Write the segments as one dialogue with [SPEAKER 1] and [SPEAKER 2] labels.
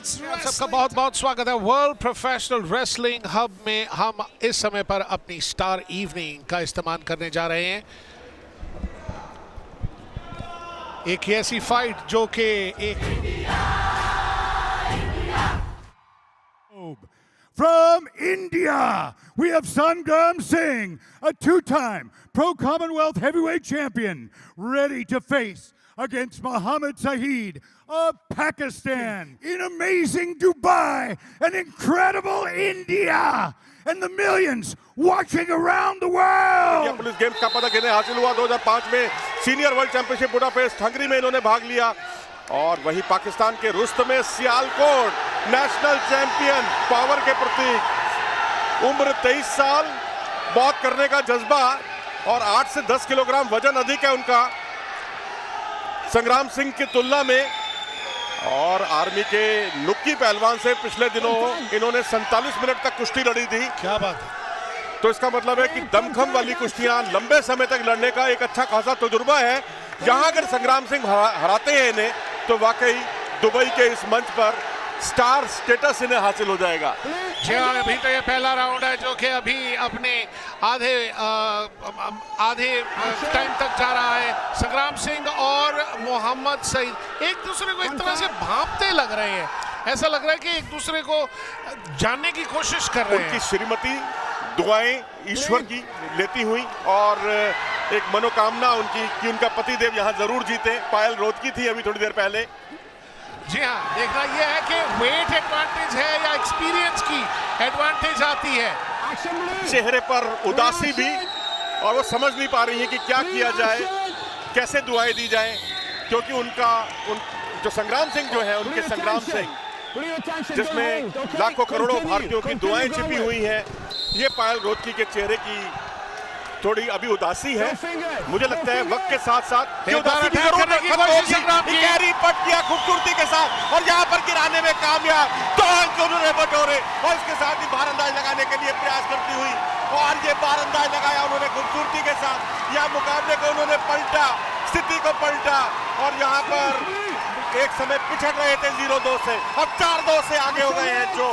[SPEAKER 1] It's
[SPEAKER 2] सबका बहुत बहुत स्वागत है वर्ल्ड प्रोफेशनल रेसलिंग हब में। हम इस समय पर अपनी स्टार इवनिंग का इस्तेमाल करने जा रहे हैं। एक ऐसी फाइट जो कि एक
[SPEAKER 3] From India, we have Sangam Singh, a two-time Pro Commonwealth Heavyweight Champion, ready to face against Muhammad Saeed of Pakistan. In amazing Dubai, an incredible India, and the millions watching around the world.
[SPEAKER 4] Police games का पदक इन्हें हासिल हुआ 2005 में senior world championship Budapest Hungary में इन्होंने भाग लिया। और वही पाकिस्तान के Rustam Sialkot national champion, power के प्रतीक, उम्र 23 साल, बहुत करने का जज्बा और 8 से 10 किलोग्राम वजन अधिक है उनका संग्राम सिंह की तुलना में। और आर्मी के नुक्की पहलवान से पिछले दिनों इन्होंने 47 मिनट तक कुश्ती लड़ी थी।
[SPEAKER 2] क्या बात है।
[SPEAKER 4] तो इसका मतलब है कि दमखम वाली कुश्तियां लंबे समय तक लड़ने का एक अच्छा खासा तजुर्बा है। यहां अगर संग्राम सिंह हराते हैं इन्हें तो वाकई दुबई के इस मंच पर स्टार स्टेटस इन्हें हासिल हो जाएगा।
[SPEAKER 2] जी हाँ, अभी तो ये पहला राउंड है जो कि अभी अपने आधे टाइम तक जा रहा है। संग्राम सिंह और मोहम्मद सईद एक दूसरे को एक तरह से भांपते लग रहे हैं। ऐसा लग रहा है कि एक दूसरे को जानने की कोशिश कर रहे हैं।
[SPEAKER 4] उनकी श्रीमती दुआएं ईश्वर की लेती हुई और एक मनोकामना उनकी कि उनका पतिदेव यहाँ जरूर जीते। पायल रोहतगी थी अभी थोड़ी देर पहले।
[SPEAKER 2] जी हाँ, देखना यह है कि वेट एडवांटेज है या एक्सपीरियंस की एडवांटेज आती है।
[SPEAKER 4] चेहरे पर उदासी भी, और वो समझ नहीं पा रही है कि क्या किया जाए, कैसे दुआएं दी जाए, क्योंकि जो संग्राम सिंह जो है, उनके संग्राम सिंह जिसमें लाखों करोड़ों भारतीयों की दुआएं छिपी हुई हैं, ये पायल रोहतगी के चेहरे की थोड़ी अभी उदासी है। मुझे लगता है वक्त के साथ साथ गहरी पट किया खूबसूरती के साथ और यहाँ पर गिराने में कामयाब, तो अंक उन्होंने बटोरे और इसके साथ ही बारंदाज लगाने के लिए प्रयास करती हुई, और ये बारंदाज लगाया उन्होंने खूबसूरती के साथ। यह मुकाबले को उन्होंने पलटा, स्थिति को पलटा, और यहाँ पर एक समय पिछड़ रहे थे 0-2 से, अब 4-2 से आगे हो गए हैं। जो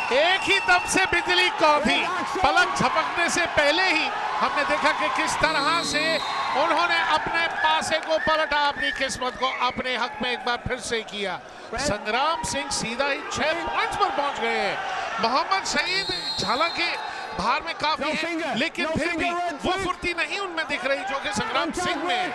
[SPEAKER 2] एक ही दम से बिजली कौंधी, पलक झपकने से पहले ही हमने देखा कि किस तरह से उन्होंने अपने पासे को पलटा, अपनी किस्मत को अपने हक में एक बार फिर से किया। संग्राम सिंह सीधा ही 6 पॉइंट्स पर पहुंच गए हैं। मोहम्मद सईद हालांकि भार में काफी है, लेकिन फिर भी वो फुर्ती नहीं उनमें दिख रही जो कि संग्राम सिंह में है।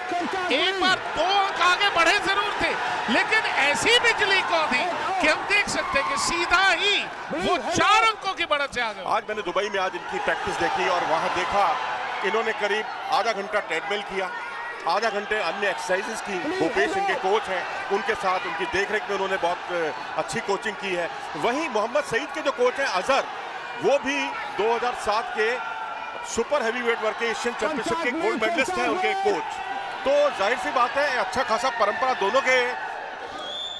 [SPEAKER 2] एक बार 2 अंक आगे बढ़े जरूर थे, लेकिन ऐसी बिजली कौंधी कि हम देख सकते हैं कि सीधा ही वो 4 अंकों की बढ़त से आ गए।
[SPEAKER 4] आज मैंने दुबई में आज इनकी प्रैक्टिस देखी और वहां देखा इन्होंने करीब आधा घंटा ट्रेडमिल किया, आधा घंटे अन्य एक्सरसाइजेस की। भूपेश इनके कोच हैं, उनके साथ उनकी देखरेख में उन्होंने बहुत अच्छी कोचिंग की है। वहीं मोहम्मद सईद के जो कोच हैं अजहर, वो भी 2007 के सुपर हैवीवेट वर्ग के एशियन चैंपियनशिप के गोल्ड मेडलिस्ट हैं उनके कोच। तो जाहिर सी बात है अच्छा खासा परंपरा दोनों के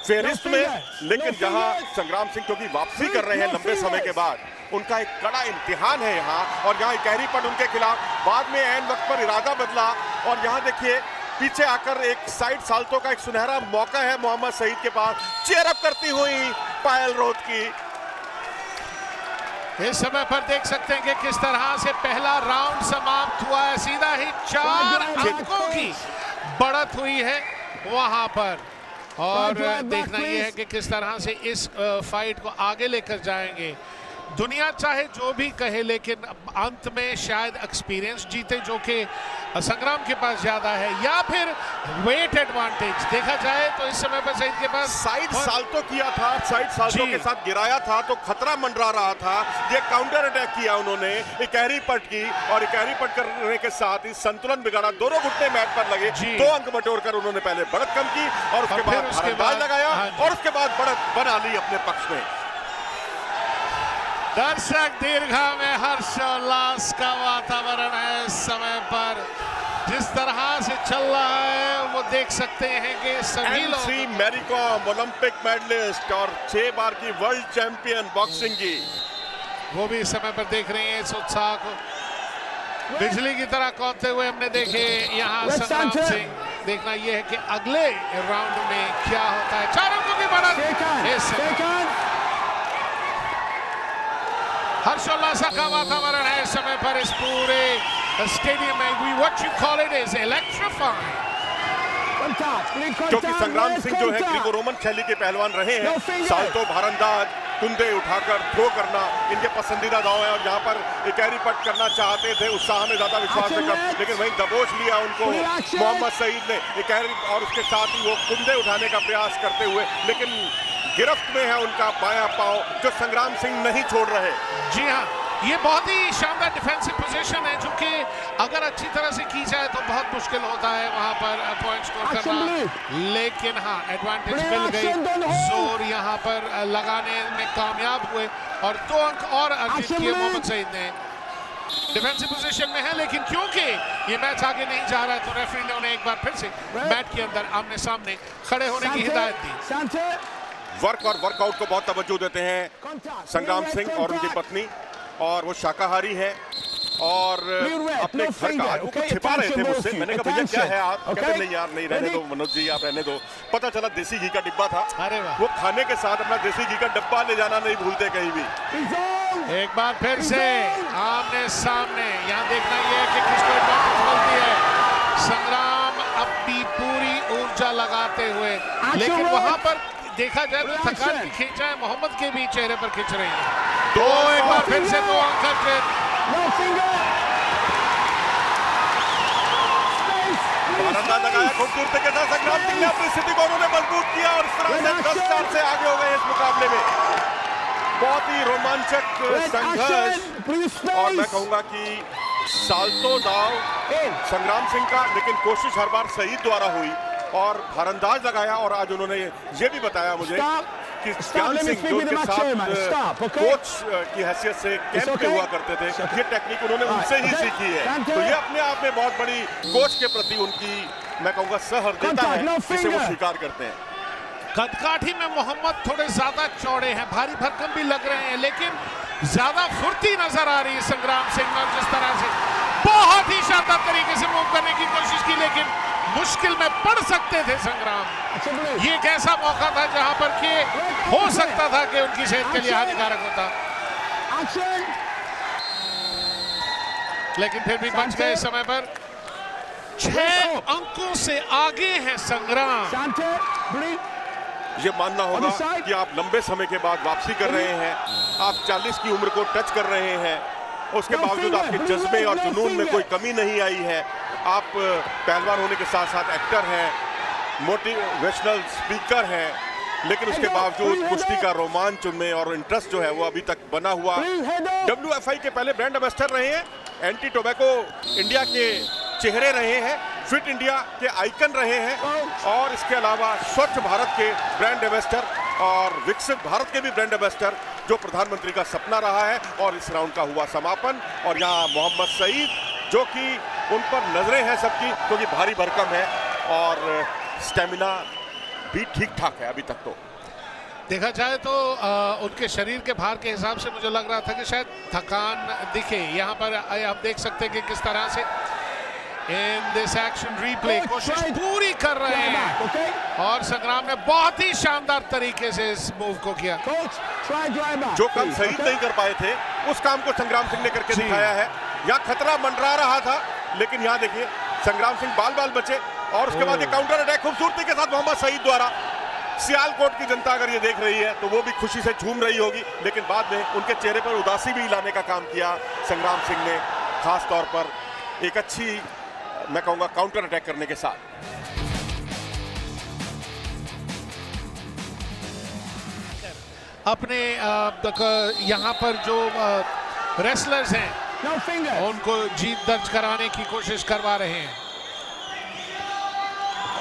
[SPEAKER 4] फेरिस्त में। लेकिन जहां संग्राम सिंह क्योंकि वापसी कर रहे हैं लंबे समय के बाद, उनका एक कड़ा इम्तिहान है यहाँ, और यहाँ गहरी पट उनके खिलाफ बाद में ऐन वक्त पर इरादा बदला। और यहाँ देखिए पीछे आकर एक साइड साल्टो का एक सुनहरा मौका है मोहम्मद सईद के पास, चेयर अप करती हुई पायल रोहतगी।
[SPEAKER 2] इस समय पर देख सकते हैं कि किस तरह से पहला राउंड समाप्त हुआ है। सीधा ही 4 अंकों की बढ़त हुई है वहां पर, और देखना यह है कि किस तरह से इस फाइट को आगे लेकर जाएंगे। दुनिया चाहे जो भी कहे, लेकिन अंत में शायद एक्सपीरियंस जीते जो कि संग्राम के पास ज्यादा है, या फिर वेट एडवांटेज देखा जाए तो इस समय पर सईद के पास
[SPEAKER 4] साइड साल्टो किया था, साइड साल्टो के साथ गिराया था तो खतरा मंडरा रहा था। ये काउंटर अटैक किया उन्होंने, गहरी पट की, और गहरी पट करने के साथ ही संतुलन बिगाड़ा, दोनों घुटने मैट पर लगे। 2 अंक बटोर कर उन्होंने पहले बढ़त कम की और उसके बाद लगाया और उसके बाद बढ़त बना ली अपने पक्ष में।
[SPEAKER 2] दर्शक दीर्घा में हर्षोल्लास का वातावरण है इस समय पर। जिस तरह से चल रहा है वो देख सकते हैं कि सभी लोग।
[SPEAKER 4] मैरी कॉम ओलंपिक मेडलिस्ट और 6 बार की वर्ल्ड चैंपियन बॉक्सिंग की,
[SPEAKER 2] वो भी इस समय पर देख रहे हैं इस उत्साह को। बिजली की तरह कौंधते हुए हमने देखे यहाँ संग्राम सिंह। देखना यह है कि अगले राउंड में क्या होता है। 4 अंकों की बढ़त इस हर्षोल्लास का वातावरण है इस समय पर इस पूरे स्टेडियम में। We what you call it is electrifying.
[SPEAKER 4] क्योंकि संग्राम सिंह जो है ग्रीको रोमन शैली के पहलवान रहे हैं। साल्टो, भारंदाज, कुंदे उठाकर थ्रो करना इनके पसंदीदा दाव है, और यहाँ पर इकैरी पट करना चाहते थे, उत्साह में ज्यादा विश्वास से कम, लेकिन वहीं दबोच लिया उनको मोहम्मद सईद ने इकैरी, और उसके साथ ही वो कुंदे उठाने का प्रयास करते हुए, लेकिन गिरफ्त में है उनका बायां पांव जो संग्राम सिंह नहीं छोड़ रहे।
[SPEAKER 2] जी हाँ, ये बहुत ही शानदार डिफेंसिव पोजीशन है, जो कि अगर अच्छी तरह से की जाए तो बहुत मुश्किल होता है वहां पर पॉइंट स्कोर करना, लेकिन हाँ एडवांटेज मिल गई, जोर यहाँ पर लगाने में कामयाब हुए और 2 अंक और अर्जित किए मोहम्मद सईद ने। डिफेंसिव पोजीशन में है, लेकिन क्योंकि ये मैच आगे नहीं जा रहा है तो रेफरी ने उन्हें एक बार फिर से मैट के अंदर आमने सामने खड़े होने की हिदायत दी।
[SPEAKER 4] वर्क और वर्कआउट को बहुत तवज्जो देते हैं संग्राम सिंह और उनकी पत्नी, और वो शाकाहारी है और अपने घर का वो कुछ छिपा रहे थे मुझसे। मैंने कहा भैया क्या है आप? कहते नहीं यार नहीं, रहने दो मनोज जी, आप रहने दो। पता चला देसी घी का डिब्बा था।
[SPEAKER 2] अरे वाह।
[SPEAKER 4] वो खाने के साथ अपना देसी घी का डब्बा ले जाना नहीं भूलते कहीं भी।
[SPEAKER 2] एक बार फिर से आमने सामने, यहाँ देखना ये है कि किसको एडवांटेज मिलती है। संग्राम अपनी पूरी ऊर्जा लगाते हुए, लेकिन वहां पर देखा जाए तो थकान की खींचा है मोहम्मद के भी चेहरे पर खींच रही है। तो एक बार फिर से 2 अंक
[SPEAKER 4] भारंदाज लगाया खूबसूरती के साथ। संग्राम सिंह ने अपनी स्थिति को उन्होंने मजबूत किया और इस तरह से 10-4 से आगे हो गए इस मुकाबले में। बहुत ही रोमांचक संघर्ष, और मैं कहूंगा कि साल्टो दाव संग्राम सिंह का, लेकिन कोशिश हर बार शहीद द्वारा हुई और भारंदाज लगाया। और आज उन्होंने ये भी बताया मुझे कि ज्ञान सिंह जो उनके साथ कोच की हैसियत से कैंप पे हुआ करते थे, ये टेक्निक उन्होंने उनसे ही सीखी है। तो ये अपने आप में बहुत बड़ी कोच के प्रति उनकी, मैं कहूँगा, सहृदयता है, जिसे वो स्वीकार करते हैं।
[SPEAKER 2] कदकाठी में मोहम्मद थोड़े ज्यादा चौड़े हैं, भारी भरकम भी लग रहे हैं, लेकिन ज्यादा फुर्ती नजर आ रही है संग्राम सिंह। और जिस तरह से बहुत ही शानदार तरीके से मूव करने की कोशिश की, लेकिन मुश्किल में पड़ सकते थे संग्राम। ये एक ऐसा मौका था जहां पर कि हो सकता था कि उनकी सेहत के लिए हानिकारक होता, लेकिन फिर भी बच गए। समय पर 6 अंकों से आगे है संग्राम।
[SPEAKER 4] ये मानना होगा कि आप लंबे समय के बाद वापसी कर रहे हैं, आप 40 की उम्र को टच कर रहे हैं, उसके बावजूद आपके जज्बे और जुनून में कोई कमी नहीं आई है। आप पहलवान होने के साथ साथ एक्टर हैं, मोटिवेशनल स्पीकर हैं, लेकिन उसके बावजूद कुश्ती का रोमांच उनमें और इंटरेस्ट जो है वो अभी तक बना हुआ। WFI के पहले ब्रांड एम्बेसडर रहे हैं, एंटी टोबैको इंडिया के चेहरे रहे हैं, फिट इंडिया के आइकन रहे हैं, और इसके अलावा स्वच्छ भारत के ब्रांड एम्बेसडर और विकसित भारत के भी ब्रांड एम्बेसडर, जो प्रधानमंत्री का सपना रहा है। और इस राउंड का हुआ समापन, और यहाँ मोहम्मद सईद, जो कि उन पर नजरें हैं सबकी, क्योंकि भारी भरकम है और स्टेमिना भी ठीक ठाक है अभी तक। तो
[SPEAKER 2] देखा जाए तो उनके शरीर के भार के हिसाब से मुझे लग रहा था कि शायद थकान दिखे। यहाँ पर आप देख सकते हैं कि किस तरह से इन दिस एक्शन रीप्ले कोशिश पूरी कर रहे हैं, और संग्राम ने बहुत ही शानदार तरीके से इस मूव को किया।
[SPEAKER 4] जो काम शहीद नहीं कर पाए थे, उस काम को संग्राम सिंह ने करके दिखाया है। यहाँ खतरा मंडरा रहा था, लेकिन यहाँ देखिए संग्राम सिंह बाल बाल बचे, और उसके बाद ये काउंटर अटैक खूबसूरती के साथ मोहम्मद सईद द्वारा। सियालकोट की जनता अगर ये देख रही है तो वो भी खुशी से झूम रही होगी, लेकिन बाद में उनके चेहरे पर उदासी भी लाने का काम किया संग्राम सिंह ने, खास तौर पर एक अच्छी, मैं कहूंगा, काउंटर अटैक करने के साथ।
[SPEAKER 2] अपने यहाँ पर जो रेसलर्स हैं उनको जीत दर्ज कराने की कोशिश करवा रहे हैं।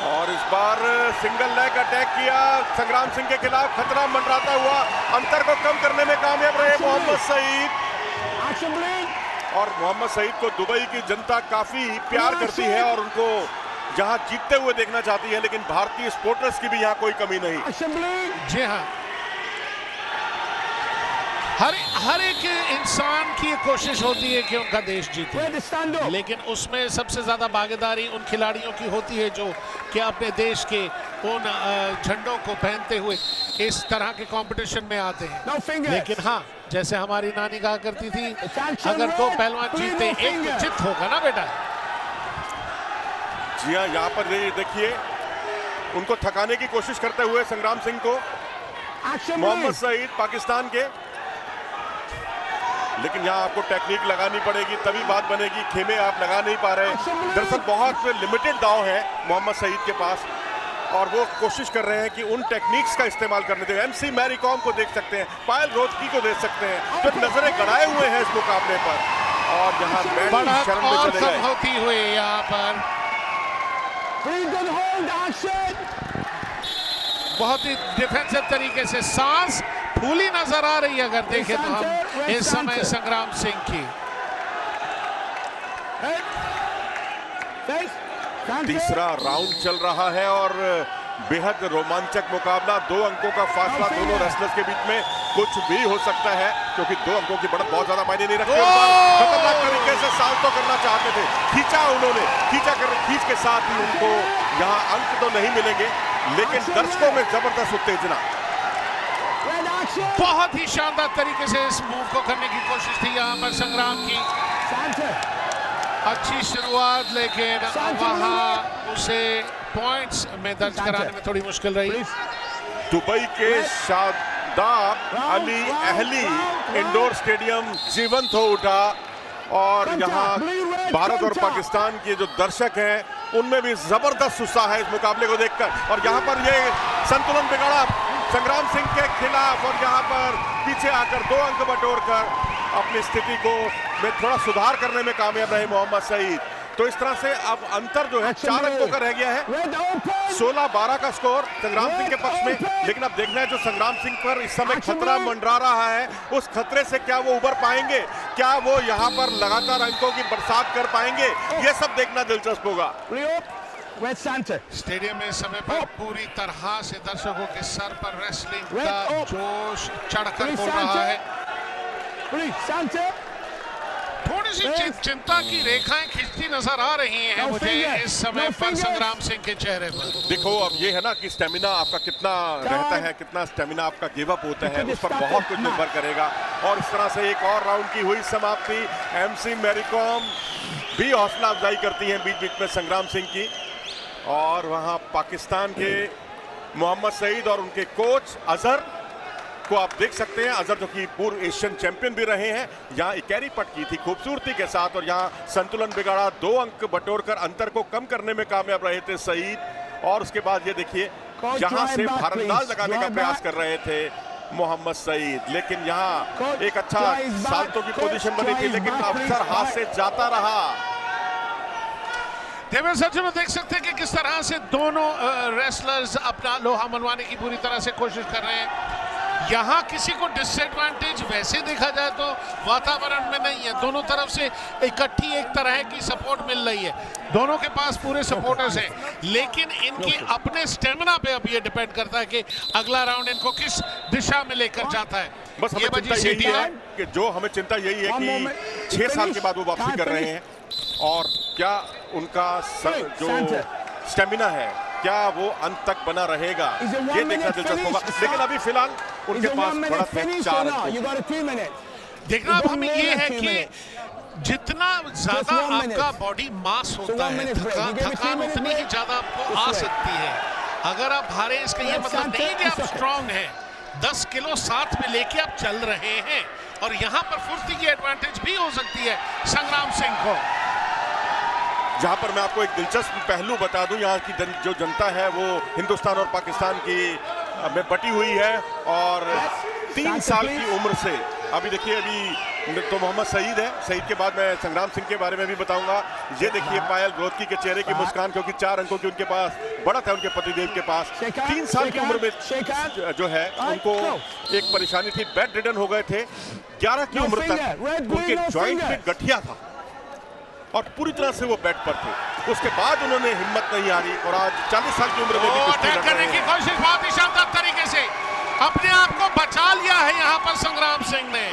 [SPEAKER 4] और इस बार सिंगल लेग अटैक किया संग्राम सिंह के खिलाफ, खतरा मंडराता हुआ, अंतर को कम करने में कामयाब रहे मोहम्मद सईद। और मोहम्मद सईद को दुबई की जनता काफी प्यार करती है और उनको जहां जीतते हुए देखना चाहती है, लेकिन भारतीय स्पोर्टर्स की भी यहां कोई कमी नहीं।
[SPEAKER 2] जी हाँ, हर एक इंसान की कोशिश होती है कि उनका देश जीते, लेकिन उसमें सबसे ज्यादा भागीदारी उन खिलाड़ियों की होती है जो कि अपने देश के उन झंडों को पहनते हुए इस तरह के कंपटीशन में आते हैं। लेकिन हाँ, जैसे हमारी नानी कहा करती थी, अगर दो पहलवान जीते एक तो चित होगा ना बेटा।
[SPEAKER 4] जी हाँ, यहाँ पर ये देखिए उनको थकाने की कोशिश करते हुए संग्राम सिंह को मोहम्मद सईद पाकिस्तान के, लेकिन यहाँ आपको टेक्निक लगानी पड़ेगी तभी बात बनेगी। खेमे आप लगा नहीं पा रहे। दरअसल बहुत लिमिटेड दांव है मोहम्मद सईद के पास और वो कोशिश कर रहे हैं कि उन टेक्निक्स का इस्तेमाल करने दें। एमसी मैरी कॉम को देख सकते हैं, पायल रोहतगी को देख सकते हैं, जो नजरें गड़ाए हुए हैं इस मुकाबले पर। और यहाँ
[SPEAKER 2] बढ़त
[SPEAKER 4] शर्म में
[SPEAKER 2] और
[SPEAKER 4] चले
[SPEAKER 2] कम
[SPEAKER 4] गए।
[SPEAKER 2] होती हुई यहाँ पर बहुत ही डिफेंसिव तरीके से सांस फूली नजर आ रही है अगर देखें तो हम इस समय संग्राम सिंह की।
[SPEAKER 4] तीसरा राउंड चल रहा है और बेहद रोमांचक मुकाबला। 2 अंकों का फासला दोनों रेसलर्स के बीच में, कुछ भी हो सकता है क्योंकि 2 अंकों की बढ़त बहुत ज्यादा मायने नहीं रखती। खतरनाक तरीके से साल्टो करना चाहते थे, खींचा उन्होंने, खींच के साथ ही उनको यहाँ अंक तो नहीं मिलेंगे, लेकिन दर्शकों में जबरदस्त उत्तेजना।
[SPEAKER 2] बहुत ही शानदार तरीके से इस मूव को करने की कोशिश थी यहाँ पर संग्राम की। अच्छी शुरुआत, लेकिन वहां उसे पॉइंट्स में दर्ज कराने में थोड़ी मुश्किल रही।
[SPEAKER 4] दुबई के Shadab Ali Ahli indoor stadium जीवंत हो उठा और यहाँ भारत और पाकिस्तान के जो दर्शक हैं उनमें भी जबरदस्त उत्साह है इस मुकाबले को देखकर। और यहाँ पर ये संतुलन बिगड़ा संग्राम सिंह के खिलाफ और यहाँ पर पीछे आकर 2 अंक बटोरकर अपनी स्थिति को में थोड़ा सुधार करने में कामयाब रहे मोहम्मद सईद। तो इस तरह से अब अंतर जो है 4 अंकों का रह गया है। 16-12 का स्कोर संग्राम सिंह के पक्ष में। लेकिन अब देखना है जो संग्राम सिंह पर इस समय खतरा मंडरा रहा है, उस खतरे से क्या वो उबर पाएंगे, क्या वो यहाँ पर लगातार अंकों की बरसात कर पाएंगे, ये सब देखना दिलचस्प होगा।
[SPEAKER 2] स्टेडियम में इस समय पर पूरी तरह से दर्शकों के सर पर रेसलिंग का जोश चढ़कर बोल रहा है। थोड़ी सी चिंता की रेखाएं खिंचती नजर आ रही हैं मुझे इस समय पर संग्राम सिंह के चेहरे पर।
[SPEAKER 4] देखो अब ये है ना कि स्टेमिना आपका कितना रहता है, कितना स्टेमिना आपका गिव अप होता है, उस पर बहुत कुछ निर्भर करेगा। और इस तरह से एक और राउंड की हुई समाप्ति। एमसी मैरी कॉम भी हौसला अफजाई करती हैं बीच बीच में संग्राम सिंह की। और वहां पाकिस्तान के मोहम्मद सईद और उनके कोच अजहर को आप देख सकते हैं। अजहर जो कि पूर्व एशियन चैंपियन भी रहे हैं, यहाँ इकैरी पट की थी खूबसूरती के साथ और यहाँ संतुलन बिगाड़ा, 2 अंक बटोरकर अंतर को कम करने में कामयाब रहे थे सईद। और उसके बाद ये देखिए यहाँ से भारंदाज लगाने का प्रयास कर रहे थे मोहम्मद सईद, लेकिन यहाँ एक अच्छा साल्टो की पोजीशन बनी थी, लेकिन अवसर हाथ से जाता रहा।
[SPEAKER 2] देवेंद्र सर जी में देख सकते हैं कि किस तरह से दोनों रेसलर्स अपना लोहा मनवाने की पूरी तरह से कोशिश कर रहे हैं। यहाँ किसी को डिसएडवांटेज वैसे देखा जाए तो वातावरण में नहीं है, दोनों तरफ से इकट्ठी एक तरह की सपोर्ट मिल रही है, दोनों के पास पूरे सपोर्टर्स हैं, लेकिन इनके अपने स्टेमिना पे अब ये डिपेंड करता है कि अगला राउंड इनको किस दिशा में लेकर जाता है।
[SPEAKER 4] बस हमें चिंता यही है कि जो हमें चिंता यही है कि 6 साल के बाद वो वापसी कर रहे हैं और क्या उनका जो स्टेमिना है क्या वो अंत तक बना रहेगा, ये देखना दिलचस्प होगा। लेकिन अभी फिलहाल उनके पास बड़ा 4 अंक।
[SPEAKER 2] देखना अब हमें ये है कि जितना ज्यादा आपका बॉडी मास होता है, थकान उतनी ही ज्यादा आपको आ सकती है। अगर आप भारे, इसका ये मतलब नहीं कि आप स्ट्रांग हैं, 10 किलो साथ में लेके आप चल रहे हैं और यहाँ पर फुर्ती की एडवांटेज भी हो सकती है संग्राम सिंह को।
[SPEAKER 4] जहां पर मैं आपको एक दिलचस्प पहलू बता दूं, यहाँ की जो जनता है वो हिंदुस्तान और पाकिस्तान की में बटी हुई है और 3 साल की उम्र से अभी देखिए, अभी तो मोहम्मद सईद है, सईद के बाद मैं संग्राम सिंह के बारे में भी बताऊंगा। ये देखिए पायल रोहतगी के चेहरे की मुस्कान, क्योंकि 4 अंकों की उनके पास बढ़त है उनके पतिदेव के पास। 3 साल की उम्र में जो है उनको एक परेशानी थी, बेड रिडन हो गए थे। 11 की उम्र तक उनके जॉइंट में गठिया था और पूरी तरह से वो बेड पर थे। उसके बाद उन्होंने हिम्मत नहीं हारी और आज 40 साल की उम्र में भी कुश्ती लड़ रहे
[SPEAKER 2] करने की कोशिश बहुत ही शानदार तरीके से अपने आप को बचा लिया है यहाँ पर संग्राम सिंह ने।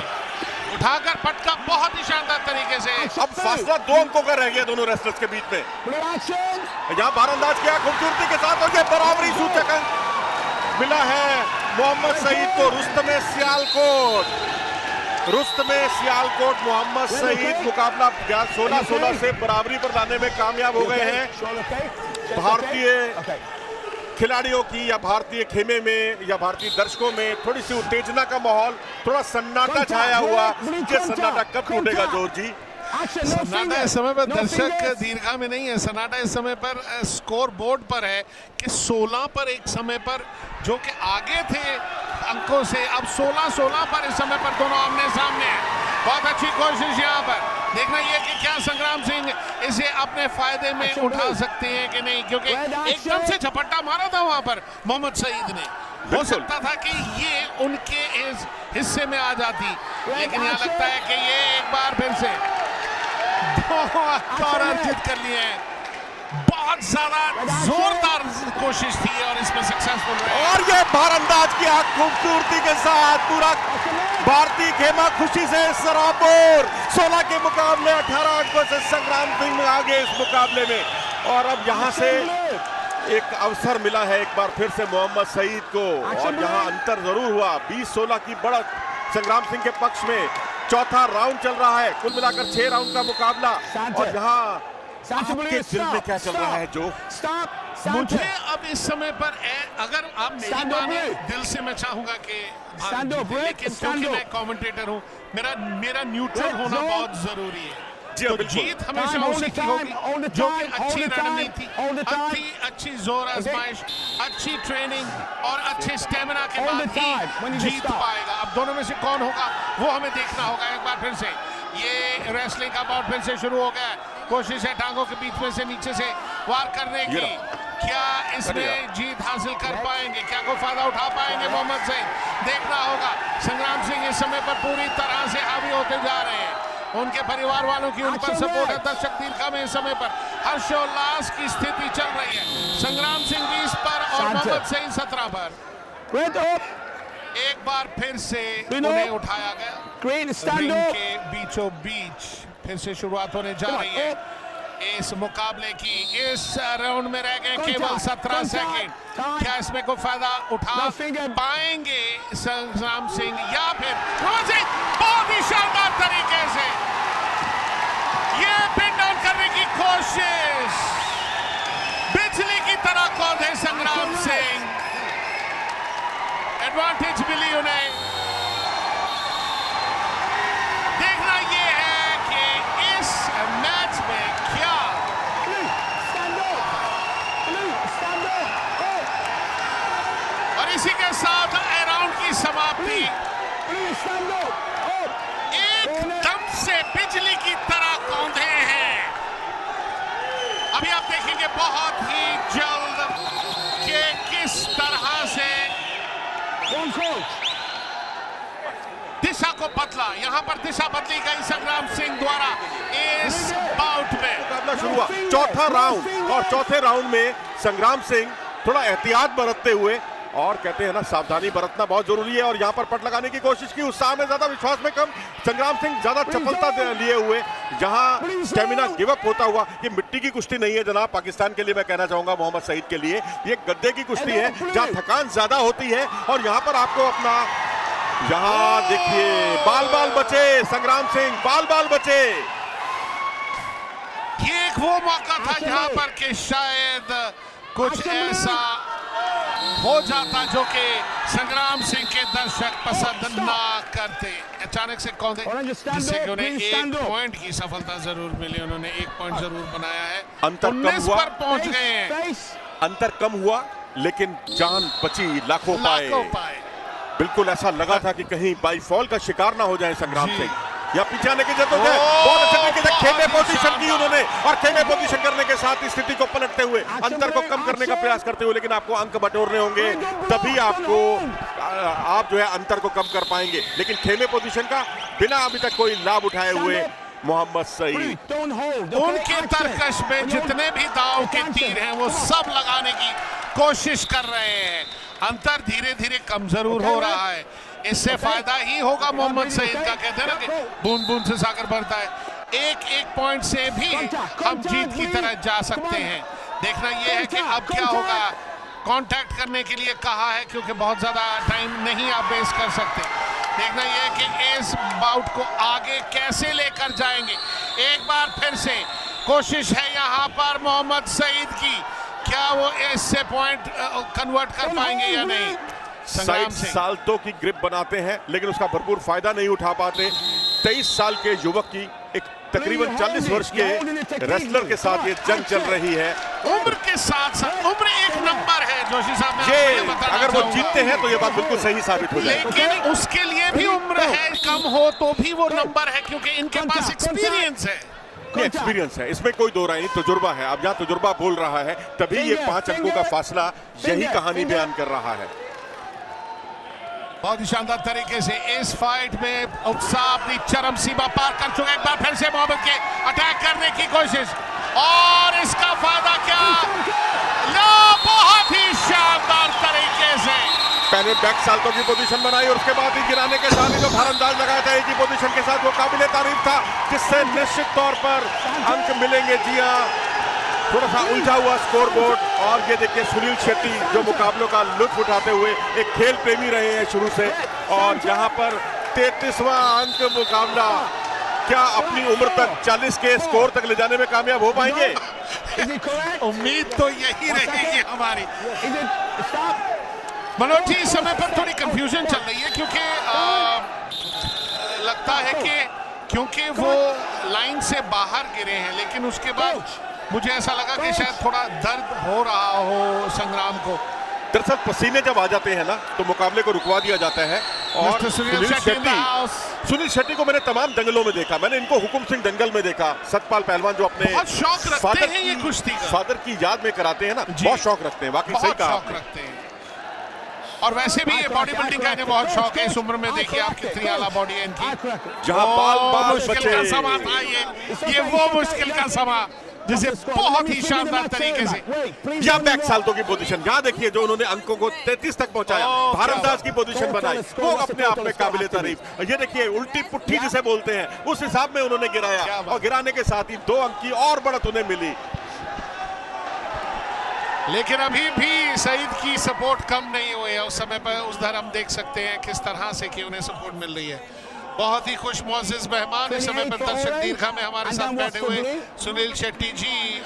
[SPEAKER 2] पटका बहुत ही शानदार तरीके से।
[SPEAKER 4] अब फासला 2 अंकों का रह गया दोनों रेसलर्स के बीच में। यहाँ बारंदाज किया खूबसूरती के साथ और ये बराबरी सूचक अंक मिला है मोहम्मद सईद को। रुस्तमे सियालकोट मोहम्मद सईद मुकाबला 16-16 से बराबरी पर लाने में कामयाब हो गए हैं। भारतीय खिलाड़ियों की या भारतीय खेमे में या भारतीय दर्शकों में थोड़ी सी उत्तेजना का माहौल, थोड़ा सन्नाटा छाया हुआ। ये सन्नाटा कब टूटेगा जोर जी?
[SPEAKER 2] सन्नाटा इस समय पर दर्शक दीर्घा में नहीं है, सन्नाटा इस समय पर स्कोर बोर्ड पर है कि 16 पर एक समय पर जो कि आगे थे अंकों से, अब 16-16 पर इस समय पर दोनों आमने सामने हैं। बहुत अच्छी कोशिश यहाँ पर, देखना ये कि क्या संग्राम सिंह इसे अपने फायदे में उठा सकते हैं कि नहीं, क्योंकि एकदम से झपट्टा मारा था वहां पर मोहम्मद सईद ने। हो सकता था कि ये उनके इस हिस्से में आ जाती, लेकिन यहाँ लगता है कि ये एक बार फिर से और अर्जित कर लिए हैं। बहुत ज्यादा जोरदार कोशिश थी और इसमें सक्सेसफुल रहे।
[SPEAKER 4] और ये बारंदाज की खूबसूरती के साथ पूरा भारतीय खेमा खुशी से सराबोर। 16 के मुकाबले 18 अंकों से संग्राम सिंह आगे इस मुकाबले में। और अब यहाँ से एक अवसर मिला है एक बार फिर से मोहम्मद सईद को, और यहाँ अंतर जरूर हुआ 20-16 की बढ़त संग्राम सिंह के पक्ष में। चौथा राउंड चल रहा है, कुल मिलाकर 6 राउंड का मुकाबला। और यहाँ आपके दिल में क्या चल रहा है जो?
[SPEAKER 2] मुझे अब इस समय पर अगर आप मेरी माने, दिल से मैं चाहूंगा कि लेकिन क्योंकि मैं कमेंटेटर हूं, मेरा न्यूट्रल होना बहुत जरूरी है। तो जीत हमेशा उसी की होगी जो कि अच्छी रणनीति, अच्छी जोर आजमाइश, अच्छी ट्रेनिंग और अच्छे स्टेमिना के बाद ही जीत पाएगा। अब दोनों में से कौन होगा वो हमें देखना होगा। एक बार फिर से ये रेसलिंग का बाउट फिर से शुरू हो गया। कोशिश है टांगों के बीच में से नीचे से वार करने की। क्या इसमें जीत हासिल कर पाएंगे? क्या कोई फायदा उठा पाएंगे मोहम्मद सईद? देखना होगा। संग्राम सिंह इस समय पर पूरी तरह से हावी होते जा रहे हैं। उनके परिवार वालों की उन पर सपोर्ट है। दर्शक दीर्घा में इस समय पर हर्षोल्लास की स्थिति चल रही है। संग्राम सिंह 20 पर और मोहम्मद सईद 17 पर। एक बार फिर से उन्हें उठाया गया। रिंग के बीचों बीच फिर से शुरुआत होने जा रही है इस मुकाबले की। इस राउंड में रह गए केवल 17 सेकंड। क्या इसमें कोई फायदा उठा पाएंगे संग्राम सिंह या फिर बहुत ही शानदार तरीके से ये पिन डाउन करने की कोशिश। बिजली की तरह कौंधे संग्राम सिंह, एडवांटेज मिली उन्हें। देखना ये है कि इस मैच में क्या और इसी के साथ राउंड की समाप्ति एकदम से बिजली की तरह कौंधे हैं। अभी आप देखेंगे बहुत ही जल्द कि किस तरह से दिशा को बदला। यहाँ पर दिशा बदली गई संग्राम सिंह द्वारा इस बाउट में।
[SPEAKER 4] मुकाबला शुरू हुआ, चौथा राउंड, और चौथे राउंड में संग्राम सिंह थोड़ा एहतियात बरतते हुए, और कहते हैं ना सावधानी बरतना बहुत जरूरी है, और यहाँ पर पट लगाने की कोशिश की। उत्साह में ज्यादा, विश्वास में कम। संग्राम सिंह ज्यादा चपलता लिए हुए, जहां स्टेमिना गिव अप होता हुआ। ये मिट्टी की कुश्ती नहीं है जनाब, पाकिस्तान के लिए मैं कहना चाहूंगा, मोहम्मद सईद के लिए ये गद्दे की कुश्ती है जहां थकान ज्यादा होती है। और यहाँ पर आपको अपना, यहाँ देखिए बाल बाल बचे संग्राम सिंह, बाल बाल बचे।
[SPEAKER 2] ये एक वो मौका था जहां पर कि शायद कुछ ऐसा हो जाता जो कि संग्राम सिंह के दर्शक पसंद ना करते। अचानक से कौन जिससे कि उन्हें एक पॉइंट की सफलता जरूर मिली। उन्होंने एक पॉइंट जरूर बनाया है।
[SPEAKER 4] अंतर कम हुआ,
[SPEAKER 2] पर पहुंच गए हैं।
[SPEAKER 4] अंतर कम हुआ लेकिन जान बची लाखों पाए। बिल्कुल ऐसा लगा था कि कहीं बाई फॉल का शिकार ना हो जाए संग्राम सिंह। या पीछे आने की जरूरत है। बहुत अच्छे तरीके से खेमे पोजीशन की उन्होंने, और खेमे पोजीशन करने के साथ स्थिति को पलटते हुए, अंतर को कम करने का प्रयास करते हुए। लेकिन आपको अंक बटोरने होंगे, तभी आपको आप जो है अंतर को कम कर पाएंगे। लेकिन खेमे पोजीशन का बिना अभी तक कोई लाभ उठाए हुए मोहम्मद सईद,
[SPEAKER 2] उनके तरकश में जितने भी दांव के तीर हैं वो सब लगाने की कोशिश कर रहे हैं। अंतर धीरे धीरे कम जरूर हो रहा है। इससे फायदा ही होगा मोहम्मद सईद का। कहते हैं ना कि बूंद बूंद से सागर भरता है, एक एक पॉइंट से भी हम जीत की तरफ जा सकते हैं। देखना यह है कि अब क्या होगा। कांटेक्ट करने के लिए कहा है क्योंकि बहुत ज्यादा टाइम नहीं आप वेस्ट कर सकते। देखना यह है कि इस बाउट को आगे कैसे लेकर जाएंगे। एक बार फिर से कोशिश है यहाँ पर मोहम्मद सईद की, क्या वो इससे पॉइंट कन्वर्ट कर पाएंगे या नहीं।
[SPEAKER 4] सईद साल्टो की ग्रिप बनाते हैं लेकिन उसका भरपूर फायदा नहीं उठा पाते। 23 साल के युवक की एक तकरीबन 40 वर्ष के रेसलर के साथ ये जंग चल रही है।
[SPEAKER 2] उम्र के साथ साथ उम्र एक नंबर है जोशी साहब, मैं
[SPEAKER 4] ये
[SPEAKER 2] आपको बताना
[SPEAKER 4] अगर वो
[SPEAKER 2] चाहूंगा।
[SPEAKER 4] जीतते हैं तो ये बात बिल्कुल सही साबित हो जाएगी।
[SPEAKER 2] लेकिन उसके लिए भी उम्र है, कम हो तो भी वो नंबर है क्योंकि इनके पास एक्सपीरियंस है।
[SPEAKER 4] एक्सपीरियंस है, इसमें कोई दो राय नहीं, तजुर्बा है। अब जहाँ तजुर्बा बोल रहा है तभी ये 5 अंकों का फासला यही कहानी बयान कर रहा है।
[SPEAKER 2] बहुत ही शानदार तरीके से इस फाइट में उत्साह अपनी चरम सीमा पार कर चुका है। एक बार फिर से मोहम्मद के अटैक करने की कोशिश, और इसका फायदा क्या, बहुत ही शानदार तरीके से
[SPEAKER 4] पहले बैक साल्टो की पोजीशन बनाई और उसके बाद ही गिराने के साथ ही जो भारंदाज लगाया था एक ही पोजीशन के साथ, वो काबिले तारीफ था, जिससे निश्चित तौर पर अंक मिलेंगे। जी हाँ, थोड़ा सा उलझा हुआ स्कोर बोर्ड। और ये देखिए सुनील शेट्टी जो मुकाबलों का लुत्फ उठाते हुए एक खेल प्रेमी रहे हैं शुरू से, और यहाँ पर 33वां अंक मुकाबला, क्या अपनी उम्र तक 40 के स्कोर तक ले जाने में कामयाब हो पाएंगे?
[SPEAKER 2] उम्मीद तो यही रहेगी हमारी। मनोज जी, इस समय पर थोड़ी कंफ्यूजन चल रही है क्योंकि लगता है कि क्योंकि वो लाइन से बाहर गिरे हैं, लेकिन उसके बाद मुझे ऐसा लगा कि शायद थोड़ा दर्द हो रहा हो संग्राम को।
[SPEAKER 4] दरअसल पसीने जब आ जाते हैं ना तो मुकाबले को रुकवा दिया जाता है। और सुनील शेट्टी को मैंने तमाम दंगलों में देखा, मैंने इनको हुकुम सिंह दंगल में देखा। सतपाल पहलवान जो अपने
[SPEAKER 2] बहुत शौक रखते हैं ये कुश्ती का,
[SPEAKER 4] फादर की याद में कराते हैं ना, बहुत शौक रखते हैं। वाकई सही कहा आपने।
[SPEAKER 2] और वैसे भी ये बॉडी बिल्डिंग का इन्हें बहुत शौक है। इस उम्र में देखिए आप कितनी आला बॉडी है इनकी।
[SPEAKER 4] जहां बाल
[SPEAKER 2] मुश्किल का समा था ये वो मुश्किल का समा जिसे बहुत ही शानदार तरीके से
[SPEAKER 4] या बैक साल्टो की पोजीशन, यहाँ देखिए जो उन्होंने अंकों को 33 तक पहुंचाया। भारंदाज की पोजीशन बनाई, वो अपने आप में काबिले तारीफ। ये देखिए उल्टी पुट्ठी जिसे बोलते हैं, उस हिसाब में उन्होंने गिराया और गिराने के साथ ही 2 अंक की और बढ़त उन्हें मिली।
[SPEAKER 2] लेकिन अभी भी सईद की सपोर्ट कम नहीं हुई है। उस समय पर उस दर हम देख सकते हैं किस तरह से कि उन्हें सपोर्ट मिल रही है। बहुत ही खुश मुअज़्ज़िज़ मेहमान इस समय पर दर्शक दीर्घा में हमारे साथ बैठे हुए सुनील शेट्टी जी,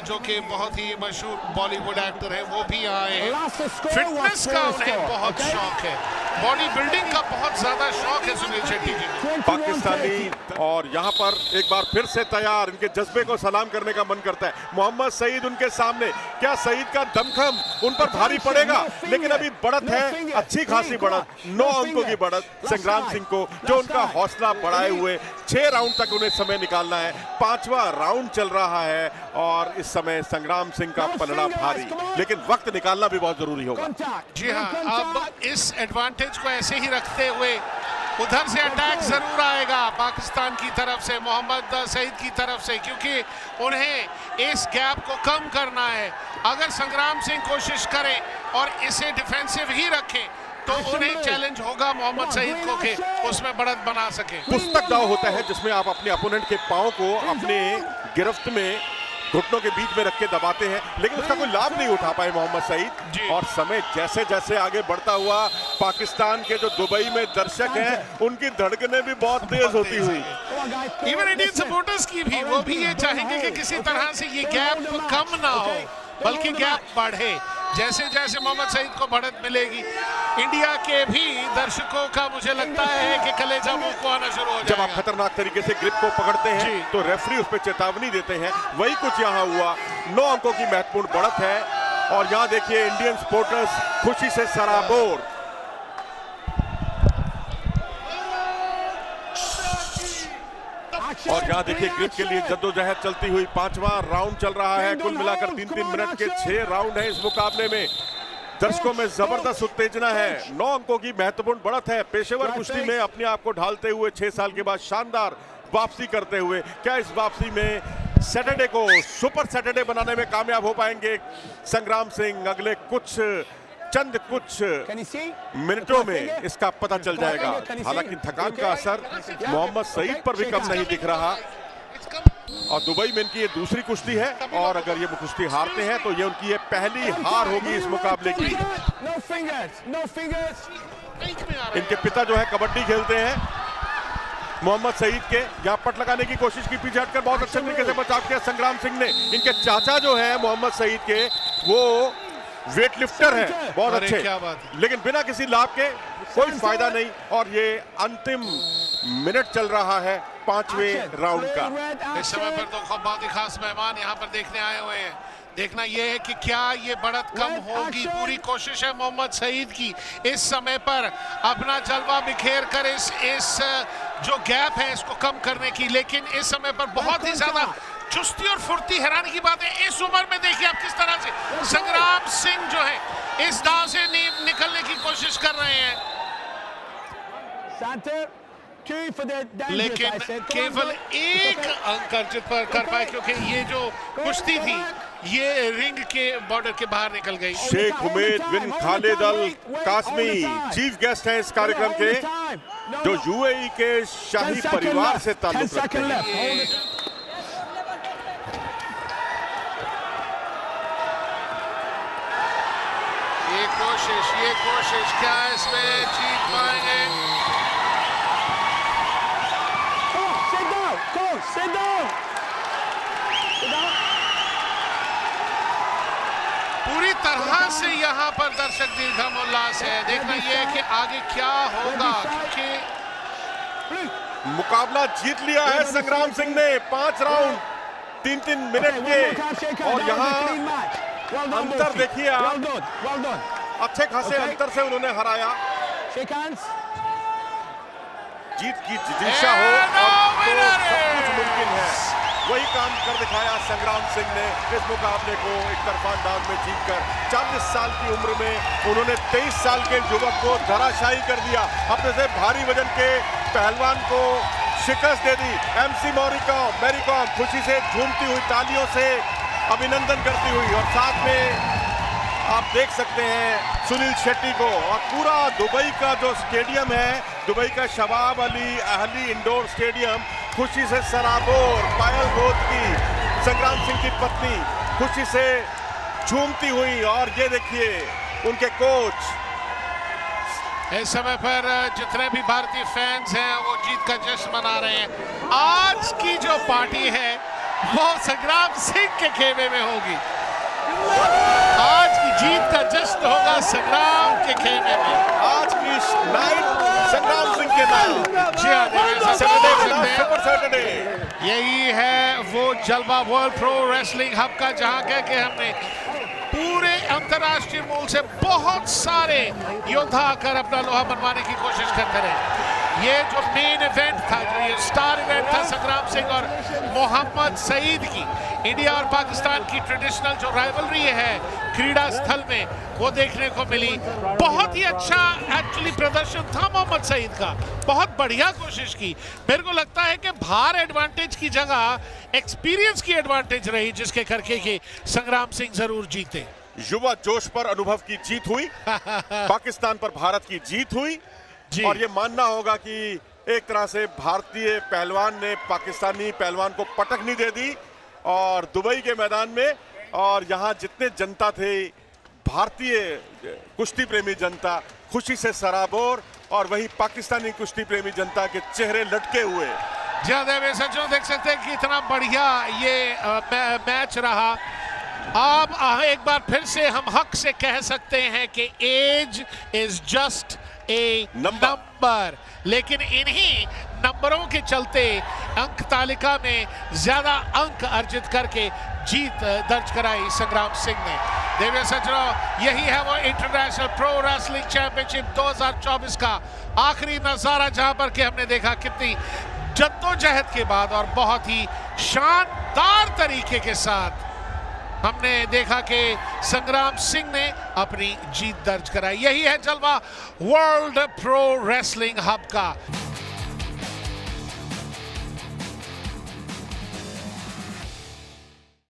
[SPEAKER 2] जो कि बहुत ही मशहूर बॉलीवुड एक्टर हैं, वो भी आए हैं। फिटनेस का उन्हें बहुत शौक है, बॉडी बिल्डिंग का बहुत ज्यादा शौक है सुनील शेट्टी जी।
[SPEAKER 4] पाकिस्तानी और यहाँ पर एक बार फिर से तैयार, इनके जज्बे को सलाम करने का मन करता है। मोहम्मद सईद उनके सामने, क्या सईद का दमखम उन पर भारी पड़ेगा? लेकिन अभी बढ़त है, अच्छी खासी बढ़त, 9 अंकों की बढ़त संग्राम सिंह को, जो उनका हौसला बढ़ाए हुए 6 राउंड तक उन्हें समय निकालना है। 5वां राउंड चल रहा है और इस समय संग्राम सिंह का पलड़ा भारी, लेकिन वक्त निकालना भी बहुत जरूरी होगा।
[SPEAKER 2] जी हाँ, अब इस एडवांटेज को ऐसे ही रखते हुए उधर से अटैक जरूर आएगा पाकिस्तान की तरफ से, मोहम्मद सईद की तरफ से, क्योंकि उन्हें इस गैप को कम करना है। अगर संग्राम सिंह कोशिश करें और इसे डिफेंसिव ही रखें तो उन्हें चैलेंज होगा मोहम्मद सईद को कि उसमें बढ़त बना सके।
[SPEAKER 4] पुस्तक दाव होता है जिसमें आप अपने अपोनेंट के पांव को अपने गिरफ्त में, घुटनों के बीच में रख के दबाते हैं, लेकिन उसका कोई लाभ नहीं उठा पाए मोहम्मद सईद। और समय जैसे जैसे आगे बढ़ता हुआ, पाकिस्तान के जो दुबई में दर्शक हैं उनकी धड़कनें भी बहुत तेज होती हुई,
[SPEAKER 2] इवन इंडियन सपोर्टर्स की भी, वो भी ये चाहेंगे कि किसी तरह से ये गैप कम ना हो बल्कि गैप बढ़े। जैसे जैसे मोहम्मद सईद को बढ़त मिलेगी, इंडिया के भी दर्शकों का मुझे लगता है कि कलेजा मुंह को आना शुरू हो जाएगा।
[SPEAKER 4] जब आप खतरनाक तरीके से ग्रिप को पकड़ते हैं तो रेफरी उस पर चेतावनी देते हैं, वही कुछ यहाँ हुआ। 9 अंकों की महत्वपूर्ण बढ़त है और यहाँ देखिए इंडियन सपोर्टर्स खुशी से सराबोर। और यहाँ देखिए ग्रिप के लिए जद्दोजहद चलती हुई 5वां राउंड चल रहा है। कुल मिलाकर 3-3 मिनट के 6 राउंड है इस मुकाबले में। दर्शकों में जबरदस्त उत्तेजना है, 9 अंकों की महत्वपूर्ण बढ़त है। पेशेवर कुश्ती में अपने आप को ढालते हुए 6 साल के बाद शानदार वापसी करते हुए, क्या इस वापसी में सैटरडे को सुपर सैटरडे बनाने में कामयाब हो पाएंगे संग्राम सिंह? अगले कुछ चंद कुछ मिनटों में इसका पता चल जाएगा। हालांकि थकान का असर मोहम्मद सईद पर भी कम नहीं दिख रहा और दुबई में इनकी ये दूसरी कुश्ती है और अगर ये कुश्ती हारते हैं तो ये उनकी ये पहली हार होगी इस मुकाबले की। इनके पिता जो है कबड्डी खेलते हैं मोहम्मद सईद के, यहाँ पट लगाने की कोशिश की, पीछे हटकर बहुत अच्छे तरीके से बचाव किया संग्राम सिंह ने। इनके चाचा जो है मोहम्मद सईद के वो वेट लिफ्टर है, बहुत अच्छे,
[SPEAKER 2] क्या बात है।
[SPEAKER 4] लेकिन बिना किसी लाभ के कोई फायदा नहीं। और ये अंतिम मिनट चल रहा है 5वें राउंड का।
[SPEAKER 2] इस समय पर तो बहुत ही खास मेहमान यहाँ पर देखने आए हुए हैं। देखना यह है कि क्या ये बढ़त कम होगी। पूरी कोशिश है मोहम्मद सईद की इस समय पर अपना जलवा बिखेर कर इस जो गैप है इसको कम करने की, लेकिन इस समय पर बहुत ही ज्यादा चुस्ती और फुर्ती। हैरानी की बात है इस उम्र में देखिए आप किस तरह से संग्राम सिंह जो है इस दांव से निकलने की कोशिश कर रहे हैं, लेकिन केवल एक अंक अर्जित पर कर पाए क्योंकि ये जो कुश्ती थी ये रिंग के बॉर्डर के बाहर निकल गई।
[SPEAKER 4] शेख उमेद बिन खालिद अल कासमी चीफ गेस्ट हैं इस कार्यक्रम के, जो यूएई के शाही परिवार से ताल्लुक रखते हैं।
[SPEAKER 2] ये कोशिश क्या इसमें जीत पाएंगे? पूरी तरह से यहाँ पर दर्शक दीर्घम उल्लास है। देखना ये है कि आगे क्या होगा, क्योंकि
[SPEAKER 4] मुकाबला जीत लिया है संग्राम सिंह ने 5 राउंड 3-3 मिनट के, और यहाँ अंतर देखिए आप, अच्छे खासे अंतर से उन्होंने हराया। जीत की जिज्ञासा हो और तो सब कुछ मुमकिन है, वही काम कर दिखाया संग्राम सिंह ने इस मुकाबले को एक तरफा अंदाज में जीतकर। 40 साल की उम्र में उन्होंने 23 साल के युवक को धराशायी कर दिया, अपने से भारी वजन के पहलवान को शिकस्त दे दी। MC मैरी कॉम खुशी से झूमती हुई तालियों से अभिनंदन करती हुई, और साथ में आप देख सकते हैं सुनील शेट्टी को, और पूरा दुबई का जो स्टेडियम है, दुबई का शबाब अली अहली इंडोर स्टेडियम खुशी से सराबोर। पायल गोद की संग्राम सिंह की पत्नी खुशी से झूमती हुई, और ये देखिए उनके कोच।
[SPEAKER 2] इस समय पर जितने भी भारतीय फैंस हैं वो जीत का जश्न मना रहे हैं। आज की जो पार्टी है वो संग्राम सिंह के खेमे में होगी। आज की जीत का जश्न होगा संग्राम के खेमे में।
[SPEAKER 4] आज की नाइट संग्राम सिंह के नाम।
[SPEAKER 2] जी हाँ,
[SPEAKER 4] सैटरडे
[SPEAKER 2] यही है वो जलवा वर्ल्ड प्रो रेसलिंग हब का, जहां कह के हमने पूरे अंतर्राष्ट्रीय मूल से बहुत सारे योद्धा आकर अपना लोहा मनवाने की कोशिश करते रहे। ये जो मेन इवेंट था, जो ये स्टार इवेंट था संग्राम सिंह और मोहम्मद सईद की, इंडिया और पाकिस्तान की ट्रेडिशनल जो राइवलरी है क्रीड़ा स्थल में, वो देखने को मिली। बहुत ही अच्छा एक्चुअली प्रदर्शन था मोहम्मद सईद का, बहुत बढ़िया कोशिश की। मेरे को लगता है कि भार एडवांटेज की जगह एक्सपीरियंस की एडवांटेज रही, जिसके करके कि संग्राम सिंह जरूर जीते।
[SPEAKER 4] युवा जोश पर अनुभव की जीत हुई, पाकिस्तान पर भारत की जीत हुई, और ये मानना होगा कि एक तरह से भारतीय पहलवान ने पाकिस्तानी पहलवान को पटकनी दे दी, और दुबई के मैदान में, और यहाँ जितने जनता थे भारतीय कुश्ती प्रेमी जनता खुशी से सराबोर, और वही पाकिस्तानी कुश्ती प्रेमी जनता के चेहरे लटके हुए।
[SPEAKER 2] जी सचिन, देख सकते हैं कि इतना बढ़िया ये मैच रहा। अब एक बार फिर से हम हक से कह सकते हैं कि age is just a number, लेकिन इन्हीं नंबरों के चलते अंक तालिका में ज्यादा अंक अर्जित करके जीत दर्ज कराई संग्राम सिंह ने। देविया सज्जनों, यही है वो इंटरनेशनल प्रो रेसलिंग चैंपियनशिप 2024 का आखिरी नजारा, जहां पर कि हमने देखा कितनी जद्दोजहद के बाद और बहुत ही शानदार तरीके के साथ हमने देखा कि संग्राम सिंह ने अपनी जीत दर्ज कराई। यही है जलवा वर्ल्ड प्रो रेसलिंग हब का।